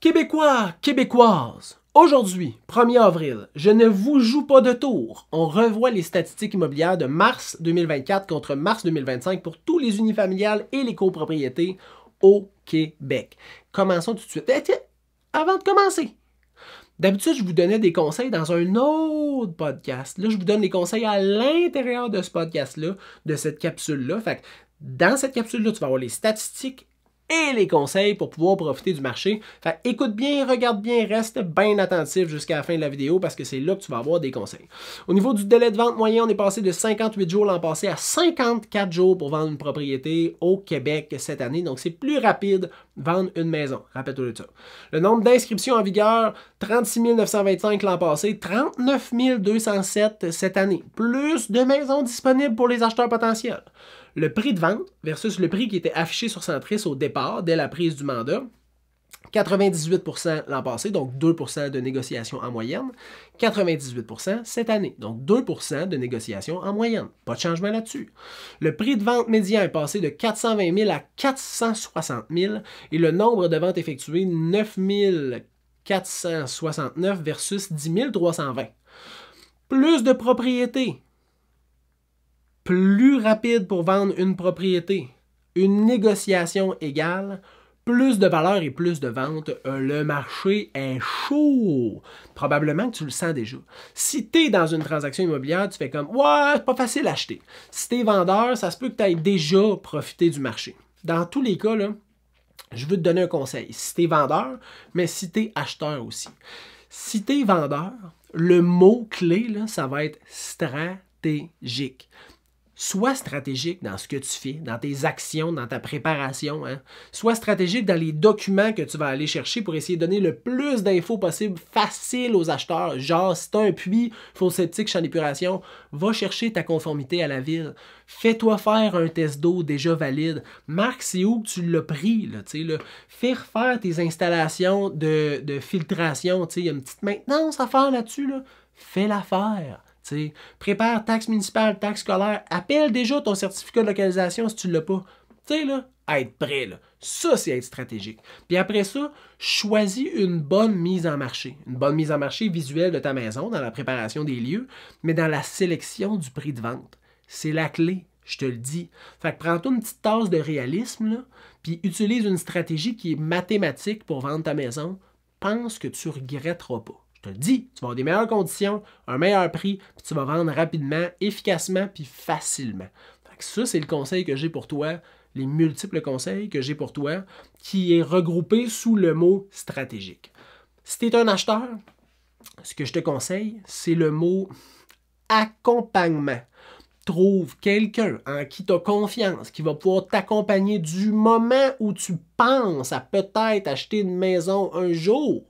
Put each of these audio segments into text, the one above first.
Québécois, Québécoises, aujourd'hui, 1er avril, je ne vous joue pas de tour. On revoit les statistiques immobilières de mars 2024 contre mars 2025 pour tous les unifamiliales et les copropriétés au Québec. Commençons tout de suite. Tiens, avant de commencer, d'habitude, je vous donnais des conseils dans un autre podcast. Là, je vous donne les conseils à l'intérieur de ce podcast-là, de cette capsule-là. Fait que dans cette capsule-là, tu vas avoir les statistiques et les conseils pour pouvoir profiter du marché. Fait écoute bien, regarde bien, reste bien attentif jusqu'à la fin de la vidéo parce que c'est là que tu vas avoir des conseils. Au niveau du délai de vente moyen, on est passé de 58 jours l'an passé à 54 jours pour vendre une propriété au Québec cette année. Donc, c'est plus rapide vendre une maison. Rappelle-toi de ça. Le nombre d'inscriptions en vigueur, 36 925 l'an passé, 39 207 cette année. Plus de maisons disponibles pour les acheteurs potentiels. Le prix de vente versus le prix qui était affiché sur Centris au départ, dès la prise du mandat, 98% l'an passé, donc 2% de négociation en moyenne. 98% cette année, donc 2% de négociation en moyenne. Pas de changement là-dessus. Le prix de vente médian est passé de 420 000 à 460 000 et le nombre de ventes effectuées, 9 469 versus 10 320. Plus de propriétés. Plus rapide pour vendre une propriété, une négociation égale, plus de valeur et plus de ventes, le marché est chaud. Probablement que tu le sens déjà. Si tu es dans une transaction immobilière, tu fais comme « Ouais, c'est pas facile à acheter ». Si tu es vendeur, ça se peut que tu aies déjà profité du marché. Dans tous les cas, là, je veux te donner un conseil. Si tu es vendeur, mais si tu es acheteur aussi. Si tu es vendeur, le mot-clé, ça va être stratégique. Sois stratégique dans ce que tu fais, dans tes actions, dans ta préparation. Hein. Sois stratégique dans les documents que tu vas aller chercher pour essayer de donner le plus d'infos possible facile aux acheteurs. Genre, si tu as un puits, faux septique, champ d'épuration, va chercher ta conformité à la ville. Fais-toi faire un test d'eau déjà valide. Marque, c'est où que tu l'as pris. Là. Fais refaire tes installations de filtration. Il y a une petite maintenance à faire là-dessus. Là. Fais-la faire. T'sais, prépare taxe municipale, taxe scolaire, appelle déjà ton certificat de localisation si tu ne l'as pas. Tu sais, là, être prêt, là. Ça, c'est être stratégique. Puis après ça, choisis une bonne mise en marché. Une bonne mise en marché visuelle de ta maison, dans la préparation des lieux, mais dans la sélection du prix de vente. C'est la clé, je te le dis. Fait que prends-toi une petite tasse de réalisme, là, puis utilise une stratégie qui est mathématique pour vendre ta maison. Pense que tu ne regretteras pas. Je te le dis, tu vas avoir des meilleures conditions, un meilleur prix, puis tu vas vendre rapidement, efficacement, puis facilement. Fait que ça, c'est le conseil que j'ai pour toi, les multiples conseils que j'ai pour toi, qui est regroupé sous le mot stratégique. Si tu es un acheteur, ce que je te conseille, c'est le mot accompagnement. Trouve quelqu'un en qui tu as confiance, qui va pouvoir t'accompagner du moment où tu penses à peut-être acheter une maison un jour.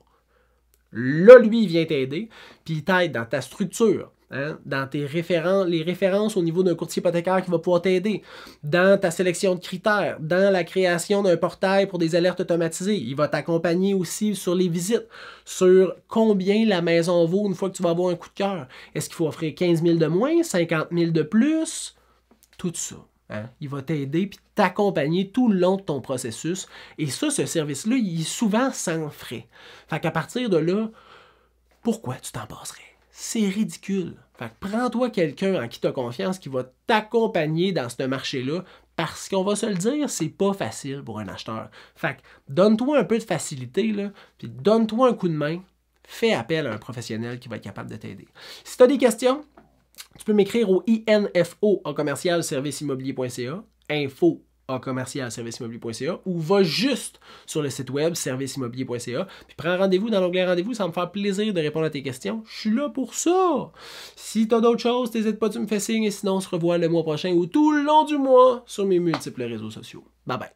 Là, lui, il vient t'aider, puis il t'aide dans ta structure, hein, dans tes les références au niveau d'un courtier hypothécaire qui va pouvoir t'aider, dans ta sélection de critères, dans la création d'un portail pour des alertes automatisées. Il va t'accompagner aussi sur les visites, sur combien la maison vaut une fois que tu vas avoir un coup de cœur. Est-ce qu'il faut offrir 15 000 de moins, 50 000 de plus? Tout ça. Hein? Il va t'aider et t'accompagner tout le long de ton processus. Et ça, ce service-là, il est souvent sans frais. Fait qu'à partir de là, pourquoi tu t'en passerais? C'est ridicule. Fait que prends-toi quelqu'un en qui tu as confiance qui va t'accompagner dans ce marché-là parce qu'on va se le dire, c'est pas facile pour un acheteur. Fait que donne-toi un peu de facilité, là, puis donne-toi un coup de main. Fais appel à un professionnel qui va être capable de t'aider. Si tu as des questions, tu peux m'écrire au info@serviceimmobilier.ca, info@serviceimmobilier.ca, ou va juste sur le site web serviceimmobilier.ca, puis prends rendez-vous dans l'onglet rendez-vous, ça va me faire plaisir de répondre à tes questions. Je suis là pour ça. Si tu as d'autres choses, n'hésite pas, tu me fais signe, et sinon on se revoit le mois prochain ou tout le long du mois sur mes multiples réseaux sociaux. Bye bye.